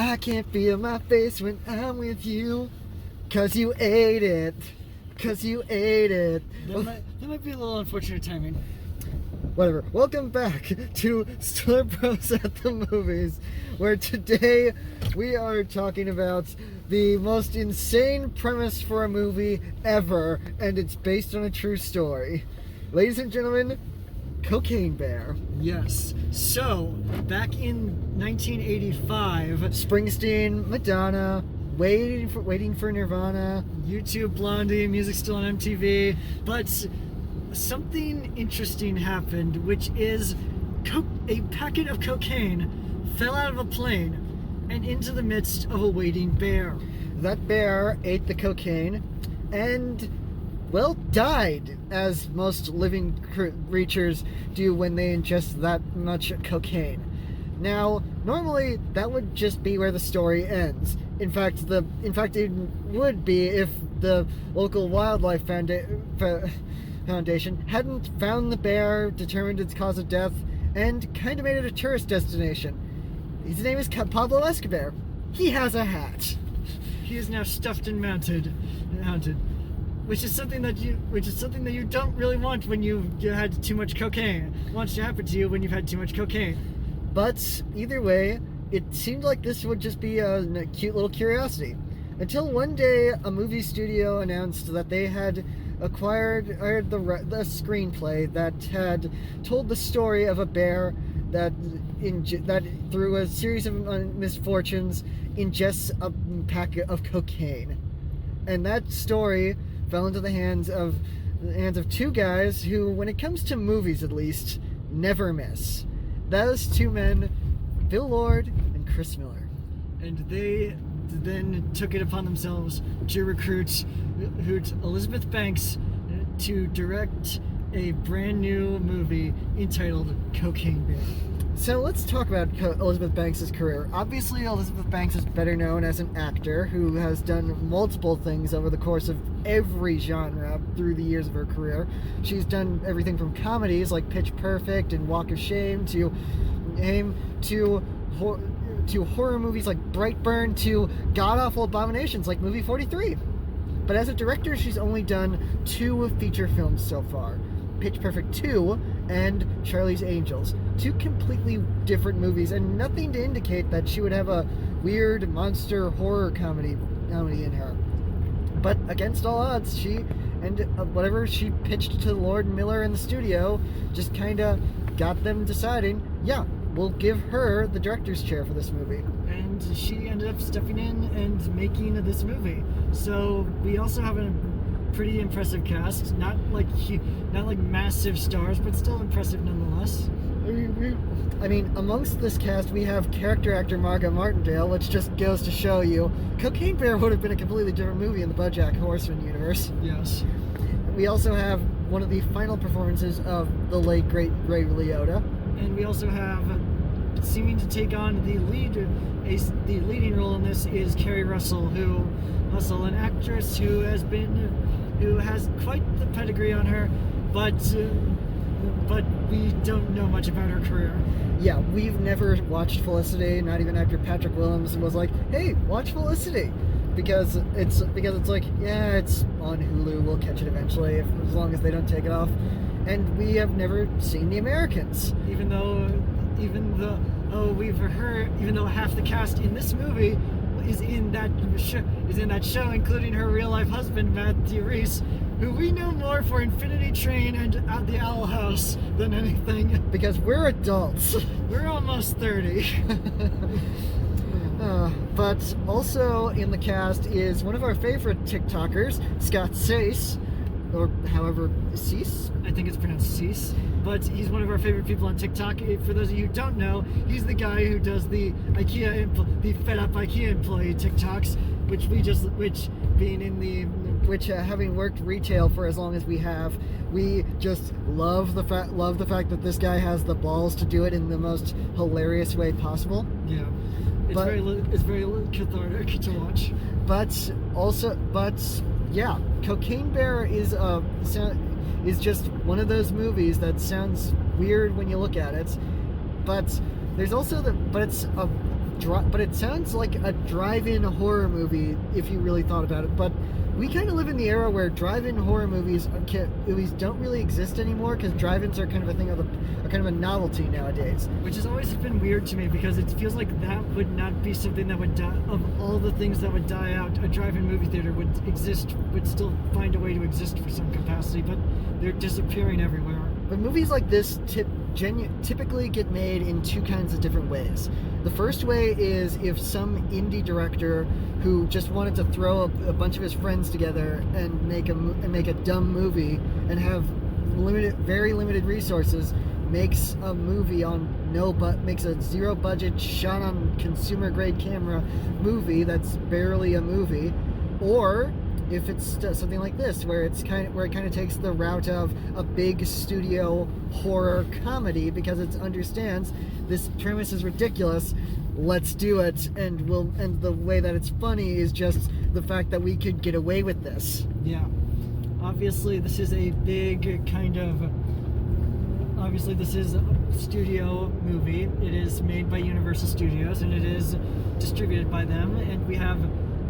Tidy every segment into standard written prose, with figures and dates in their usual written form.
I can't feel my face when I'm with you, 'cause you ate it. 'Cause you ate it. That might be a little unfortunate timing. Whatever. Welcome back to StillerBros at the Movies, where today we are talking about the most insane premise for a movie ever, and it's based on a true story. Ladies and gentlemen, Cocainebear. Yes. So, back in 1985, Springsteen, Madonna, waiting for Nirvana. YouTube, Blondie, music still on MTV, but something interesting happened, which is a packet of cocaine fell out of a plane and into the midst of a waiting bear. That bear ate the cocaine and, well, died, as most living creatures do when they ingest that much cocaine. Now, normally that would just be where the story ends. In fact, it would be if the local wildlife foundation hadn't found the bear, determined its cause of death, and kind of made it a tourist destination. His name is Pablo Escobar. He has a hat. He is now stuffed and mounted, which is something that you don't really want when you had too much cocaine. It wants to happen to you when you've had too much cocaine. But either way, it seemed like this would just be a cute little curiosity. Until one day, a movie studio announced that they had acquired the screenplay that had told the story of a bear that through a series of misfortunes ingests a packet of cocaine. And that story fell into the hands of two guys who, when it comes to movies at least, never miss. Those two men, Bill Lord and Chris Miller. And they then took it upon themselves to recruit Elizabeth Banks to direct a brand new movie entitled Cocainebear. So let's talk about Elizabeth Banks' career. Obviously, Elizabeth Banks is better known as an actor who has done multiple things over the course of every genre through the years of her career. She's done everything from comedies like Pitch Perfect and Walk of Shame to horror movies like Brightburn to god-awful abominations like Movie 43. But as a director, she's only done 2 feature films so far. Pitch Perfect 2 and Charlie's Angels. 2 completely different movies, and nothing to indicate that she would have a weird monster horror comedy in her. But against all odds, whatever she pitched to Lord and Miller in the studio just kind of got them deciding, yeah, we'll give her the director's chair for this movie. And she ended up stepping in and making this movie. So we also have a pretty impressive cast, not like massive stars, but still impressive nonetheless. I mean, amongst this cast, we have character actor Margot Martindale, which just goes to show you, Cocainebear would have been a completely different movie in the BoJack Horseman universe. Yes. We also have one of the final performances of the late great Ray Liotta. And we also have, seeming to take on the leading role in this is Kerry Russell, an actress who has quite the pedigree on her, but we don't know much about her career. Yeah, we've never watched Felicity. Not even actor Patrick Willems was like, "Hey, watch Felicity," because it's like, yeah, it's on Hulu. We'll catch it eventually, as long as they don't take it off. And we have never seen The Americans, even though half the cast in this movie is in that show, including her real life husband Matthew Rhys, who we know more for Infinity Train and The Owl House than anything. Because we're adults. We're almost 30. But also in the cast is one of our favorite TikTokers, Scott Sace, or however, Cease? I think it's pronounced Cease, but he's one of our favorite people on TikTok. For those of you who don't know, he's the guy who does the fed up IKEA employee TikToks, having worked retail for as long as we have, we just love the fact that this guy has the balls to do it in the most hilarious way possible. Yeah, it's very cathartic to watch. But yeah, Cocainebear is just one of those movies that sounds weird when you look at it, but there's also it's but it sounds like a drive-in horror movie if you really thought about it. But we kind of live in the era where drive-in horror movies don't really exist anymore, because drive-ins are kind of a thing are kind of a novelty nowadays. Which has always been weird to me, because it feels like that would not be something that would die. Of all the things that would die out, a drive-in movie theater would still find a way to exist for some capacity, but they're disappearing everywhere. But movies like this typically get made in two kinds of different ways. The first way is if some indie director who just wanted to throw a bunch of his friends together and make a dumb movie and have very limited resources, makes a movie makes a zero budget, shot on consumer grade camera movie that's barely a movie. Or if it's something like this, where it kind of takes the route of a big studio horror comedy, because it understands this premise is ridiculous, let's do it, and the way that it's funny is just the fact that we could get away with this. Yeah. Obviously this is a studio movie. It is made by Universal Studios, and it is distributed by them, and we have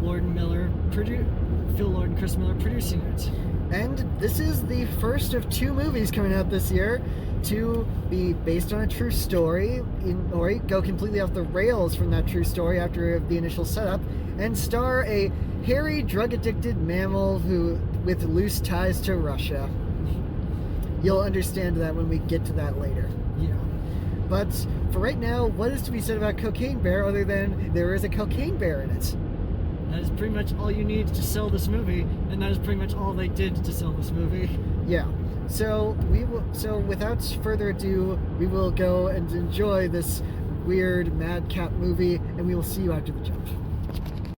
Phil Lord and Chris Miller producing it. And this is the first of two movies coming out this year to be based on a true story, or go completely off the rails from that true story after the initial setup, and star a hairy, drug-addicted mammal with loose ties to Russia. You'll understand that when we get to that later. Yeah. But for right now, what is to be said about Cocaine Bear other than there is a cocaine bear in it? That is pretty much all you need to sell this movie, and that is pretty much all they did to sell this movie. Yeah. So without further ado, we will go and enjoy this weird madcap movie, and we will see you after the jump.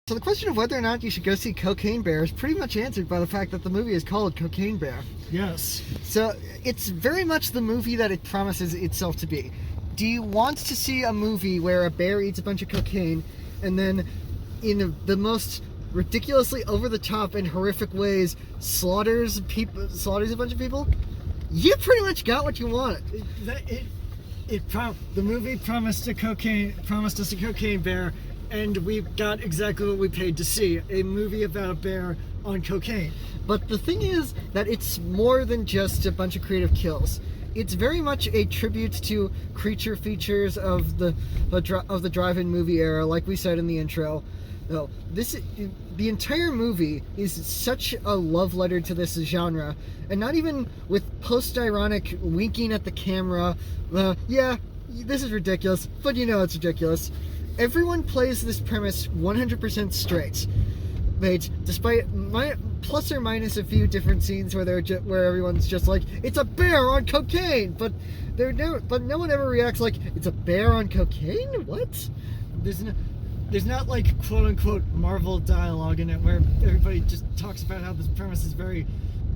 So the question of whether or not you should go see Cocaine Bear is pretty much answered by the fact that the movie is called Cocaine Bear. Yes. So it's very much the movie that it promises itself to be. Do you want to see a movie where a bear eats a bunch of cocaine and then in the most ridiculously over-the-top and horrific ways slaughters a bunch of people? You pretty much got what you wanted. The movie promised us a cocaine bear, and we got exactly what we paid to see, a movie about a bear on cocaine. But the thing is that it's more than just a bunch of creative kills. It's very much a tribute to creature features of the drive-in movie era, like we said in the intro. No, the entire movie is such a love letter to this genre, and not even with post-ironic winking at the camera. Yeah, this is ridiculous, but you know it's ridiculous. Everyone plays this premise 100% straight. Despite plus or minus a few different scenes where everyone's just like, it's a bear on cocaine, but no one ever reacts like, it's a bear on cocaine? What? There's not like quote unquote Marvel dialogue in it where everybody just talks about how this premise is very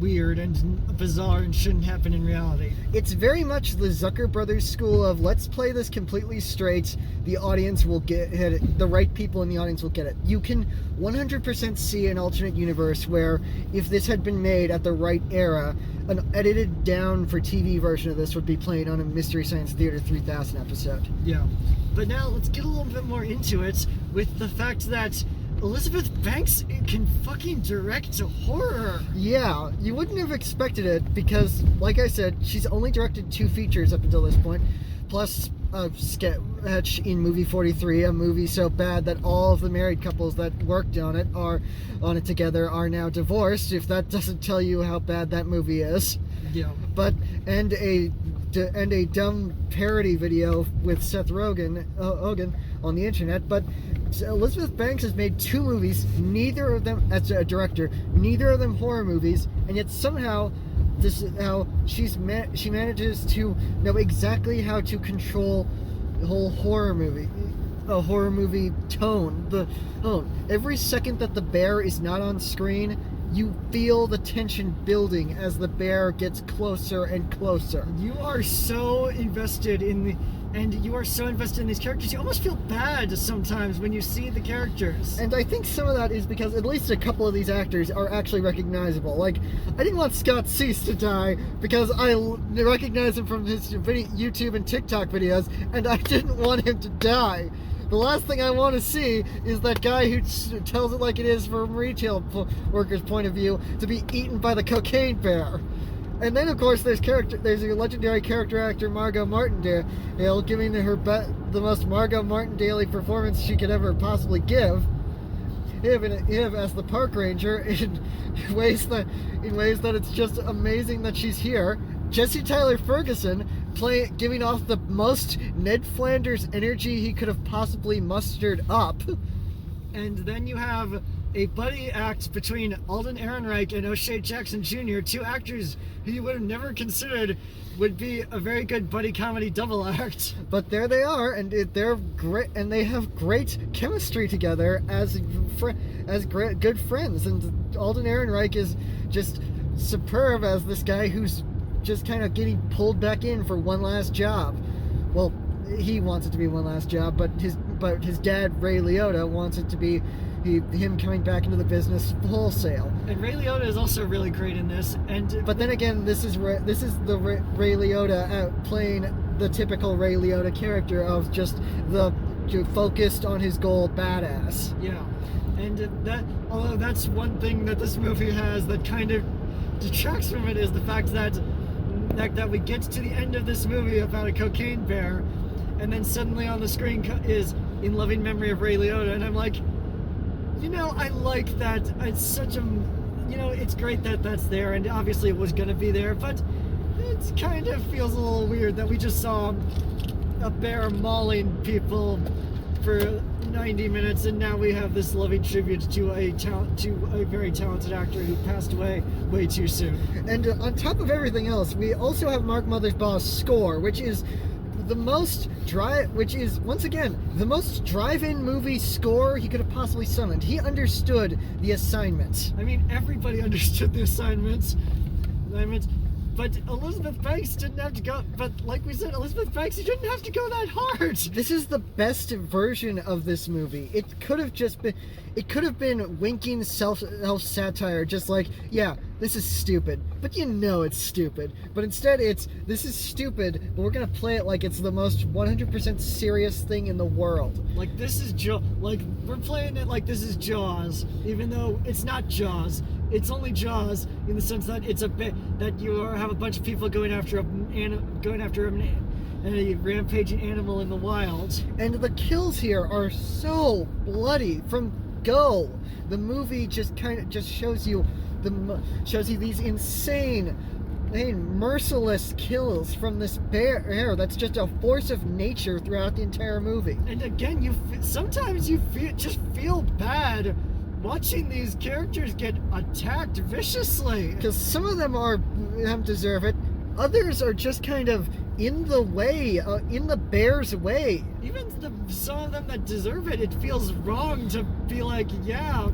weird and bizarre and shouldn't happen in reality. It's very much the Zucker Brothers school of let's play this completely straight. The audience will get it. The right people in the audience will get it. You can 100% see an alternate universe where if this had been made at the right era, an edited down for TV version of this would be played on a Mystery Science Theater 3000 episode. Yeah. But now let's get a little bit more into it with the fact that Elizabeth Banks can fucking direct horror. Yeah, you wouldn't have expected it because, like I said, she's only directed 2 features up until this point, plus a sketch in movie 43, a movie so bad that all of the married couples that worked on it together are now divorced, if that doesn't tell you how bad that movie is. Yeah. And a dumb parody video with Seth Rogen on the internet, but Elizabeth Banks has made 2 movies, neither of them, as a director, neither of them horror movies, and yet somehow this is how she manages to know exactly how to control the whole horror movie tone. Every second that the bear is not on screen, you feel the tension building as the bear gets closer and closer. You are so invested in these characters. You almost feel bad sometimes when you see the characters. And I think some of that is because at least a couple of these actors are actually recognizable. Like, I didn't want Scott Cease to die because I recognize him from his YouTube and TikTok videos, and I didn't want him to die. The last thing I want to see is that guy who tells it like it is from retail workers' point of view to be eaten by the cocaine bear. And then, of course, there's a legendary character actor, Margot Martindale, giving her the most Margot Martindale performance she could ever possibly give. As the park ranger in ways that it's just amazing that she's here. Jesse Tyler Ferguson giving off the most Ned Flanders energy he could have possibly mustered up. And then you have a buddy act between Alden Ehrenreich and O'Shea Jackson Jr., two actors who you would have never considered would be a very good buddy comedy double act. But there they are, and they're great, and they have great chemistry together as good friends. And Alden Ehrenreich is just superb as this guy who's just kind of getting pulled back in for one last job. Well, he wants it to be one last job, but his dad, Ray Liotta, wants it to be him coming back into the business wholesale. And Ray Liotta is also really great in this. But then again, this is the Ray Liotta playing the typical Ray Liotta character of just the focused on his goal badass. Yeah, and although that's one thing that this movie has that kind of detracts from it, is the fact that we get to the end of this movie about a cocaine bear, and then suddenly on the screen is in loving memory of Ray Liotta, and I'm like, I like that. It's such a, it's great that that's there, and obviously it was going to be there, but it kind of feels a little weird that we just saw a bear mauling people for 90 minutes, and now we have this loving tribute to a very talented actor who passed away way too soon. And on top of everything else, we also have Mark Mothersbaugh's score, which is once again the most drive-in movie score he could have possibly summoned. He understood the assignment. I mean, everybody understood the assignments, but Elizabeth Banks didn't have to go. But like we said, Elizabeth Banks, you didn't have to go that hard. This is the best version of this movie. It could have been winking self-satire, just like, yeah, this is stupid, but it's stupid. But instead this is stupid, but we're gonna play it like it's the most 100% serious thing in the world. Like, this is we're playing it like this is Jaws, even though it's not Jaws. It's only Jaws in the sense that it's that you have a bunch of people going after a rampaging animal in the wild. And the kills here are so bloody from go. The movie just shows you these insane, merciless kills from this bear that's just a force of nature throughout the entire movie. And again, sometimes you feel bad watching these characters get attacked viciously. Because some of them deserve it. Others are just kind of in the way, in the bear's way. Even some of them that deserve it, it feels wrong to be like, yeah,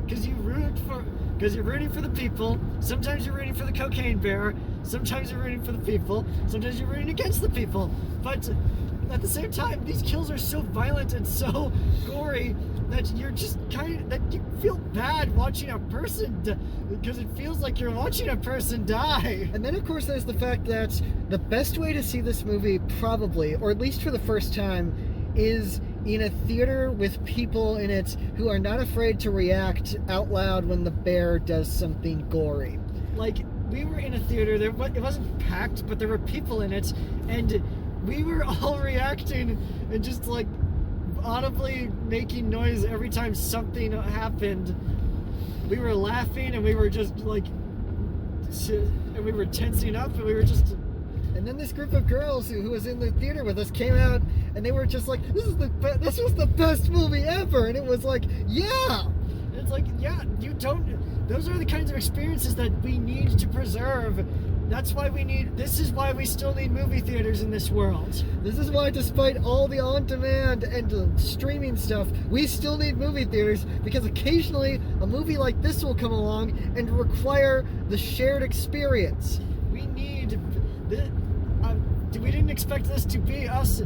because you're rooting for the people. Sometimes you're rooting for the cocaine bear. Sometimes you're rooting for the people. Sometimes you're rooting against the people. But at the same time, these kills are so violent and so gory that you're just that you feel bad watching a person because it feels like you're watching a person die. And then, of course, there's the fact that the best way to see this movie, probably, or at least for the first time, is in a theater with people in it who are not afraid to react out loud when the bear does something gory. Like, we were in a theater, it wasn't packed, but there were people in it, and we were all reacting and just like audibly making noise every time something happened. We were laughing, and we were just like, and we were tensing up, and we were just. And then this group of girls who was in the theater with us came out, and they were just like, "This was the best movie ever," and it was like, yeah. And it's like, yeah, those are the kinds of experiences that we need to preserve. This is why we still need movie theaters in this world. This is why, despite all the on-demand and streaming stuff, we still need movie theaters, because occasionally a movie like this will come along and require the shared experience. We didn't expect this to be us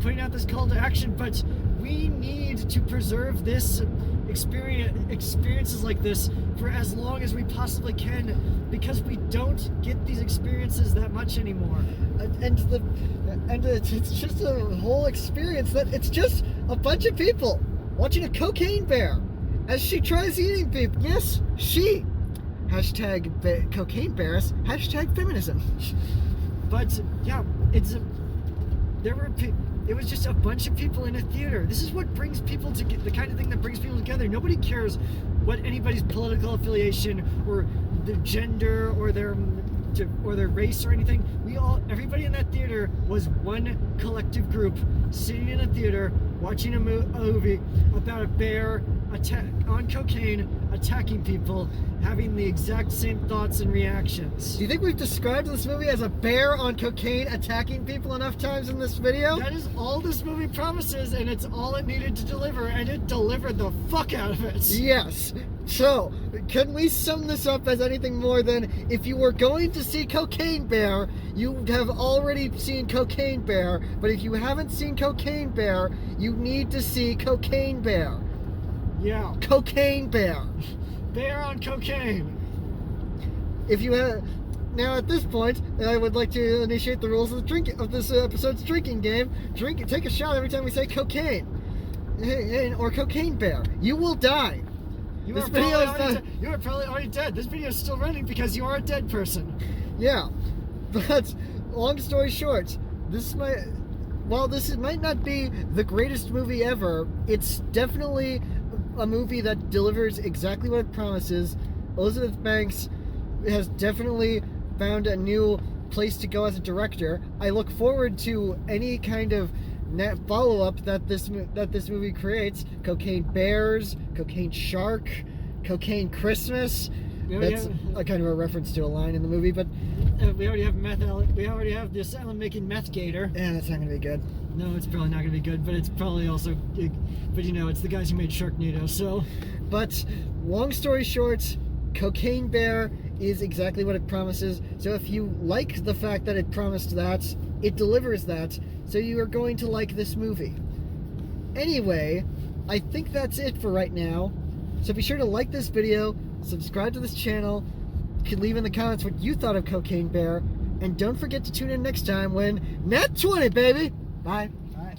putting out this call to action, but we need to preserve this experiences like this for as long as we possibly can, because we don't get these experiences that much anymore. And it's just a whole experience that it's just a bunch of people watching a cocaine bear as she tries eating people. Yes, she. Hashtag cocainebearess. Hashtag feminism. But yeah, it was just a bunch of people in a theater. This is what brings people to the kind of thing that brings people together. Nobody cares what anybody's political affiliation or their gender or their race or anything. Everybody in that theater was one collective group sitting in a theater watching a movie about a bear on cocaine attacking people, having the exact same thoughts and reactions. Do you think we've described this movie as a bear on cocaine attacking people enough times in this video? That is all this movie promises, and it's all it needed to deliver, and it delivered the fuck out of it. Yes. So, can we sum this up as anything more than, if you were going to see Cocaine Bear, you have already seen Cocaine Bear, but if you haven't seen Cocaine Bear, you need to see Cocaine Bear. Yeah. Cocaine Bear. Bear on cocaine. If you have... Now, at this point, I would like to initiate the rules of this episode's drinking game. Take a shot every time we say cocaine. Or Cocaine Bear. You will die. You are probably already dead. This video is still running because you are a dead person. Yeah. But, long story short, while this might not be the greatest movie ever, it's definitely a movie that delivers exactly what it promises. Elizabeth Banks has definitely found a new place to go as a director. I look forward to any kind of follow-up that this movie creates. Cocaine Bears, Cocaine Shark, Cocaine Christmas. That's a kind of a reference to a line in the movie, but we already have we already have the asylum making meth gator. Yeah, that's not gonna be good. No, it's probably not gonna be good, but it's probably also, but it's the guys who made Sharknado, so. But long story short, Cocaine Bear is exactly what it promises. So if you like the fact that it promised that, it delivers that. So you are going to like this movie. Anyway, I think that's it for right now. So be sure to like this video, subscribe to this channel, you can leave in the comments what you thought of Cocaine Bear, and don't forget to tune in next time when Nat 20, baby! Bye. Bye.